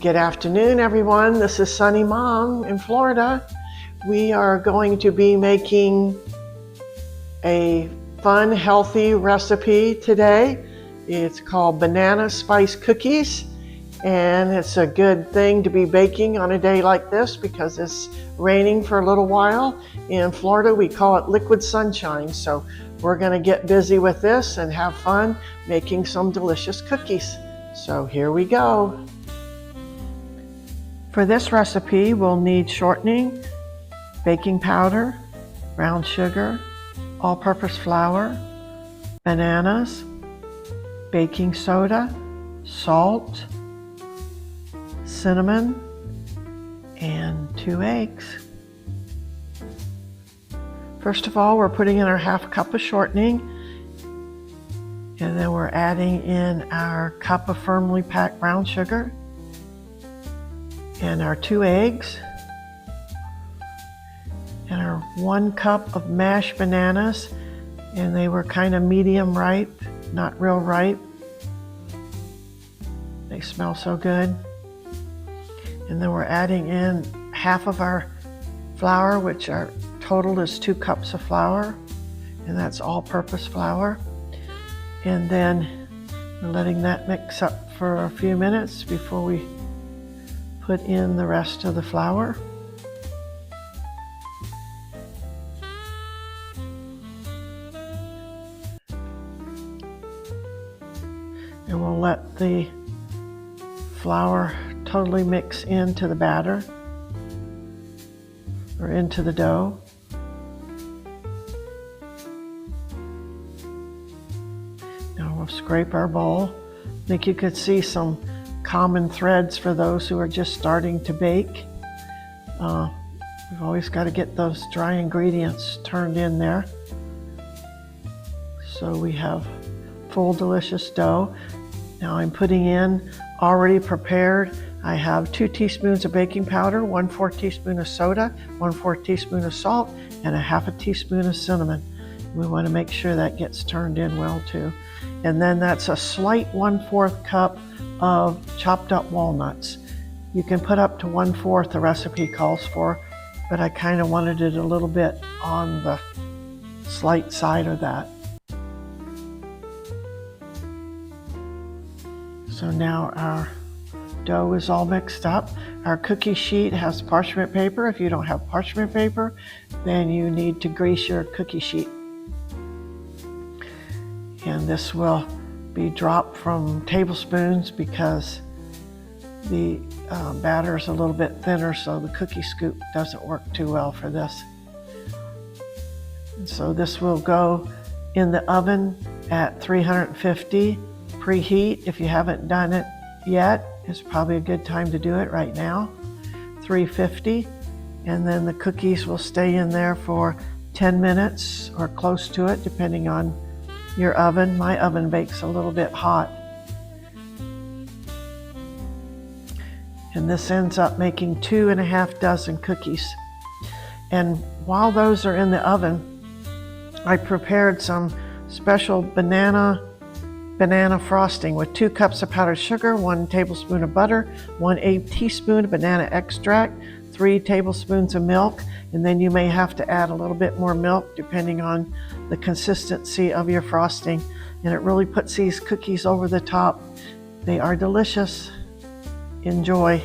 Good afternoon, everyone. This is Sunny Mom in Florida. We are going to be making a fun, healthy recipe today. It's called banana spice cookies, and it's a good thing to be baking on a day like this because it's raining for a little while. In Florida, we call it liquid sunshine. So we're going to get busy with this and have fun making some delicious cookies. So here we go. For this recipe, we'll need shortening, baking powder, brown sugar, all-purpose flour, bananas, baking soda, salt, cinnamon, and 2 eggs. First of all, we're putting in our ½ cup of shortening, and then we're adding in our cup of firmly packed brown sugar, and our 2 eggs, and our 1 cup of mashed bananas, and they were kind of medium ripe, not real ripe. They smell so good. And then we're adding in half of our flour, which our total is 2 cups of flour, and that's all-purpose flour. And then we're letting that mix up for a few minutes before we put in the rest of the flour. And we'll let the flour totally mix into the batter or into the dough. Now we'll scrape our bowl. I think you could see some common threads for those who are just starting to bake. We've always got to get those dry ingredients turned in there. So we have full delicious dough. Now I'm putting in already prepared. I have 2 teaspoons of baking powder, 1/4 teaspoon of soda, 1/4 teaspoon of salt, and a ½ teaspoon of cinnamon. We want to make sure that gets turned in well too. And then that's a slight 1/4 cup of chopped up walnuts. You can put up to 1/4 the recipe calls for, but I kind of wanted it a little bit on the slight side of that. So now our dough is all mixed up. Our cookie sheet has parchment paper. If you don't have parchment paper, then you need to grease your cookie sheet. And this will be dropped from tablespoons because the batter is a little bit thinner, so the cookie scoop doesn't work too well for this. And so this will go in the oven at 350 preheat. If you haven't done it yet, it's probably a good time to do it right now. 350, and then the cookies will stay in there for 10 minutes or close to it, depending on your oven. My oven bakes a little bit hot. And this ends up making 2½ dozen cookies. And while those are in the oven, I prepared some special banana frosting with 2 cups of powdered sugar, 1 tablespoon of butter, 1/8 teaspoon of banana extract, 3 tablespoons of milk, and then you may have to add a little bit more milk depending on the consistency of your frosting. And it really puts these cookies over the top. They are delicious. Enjoy.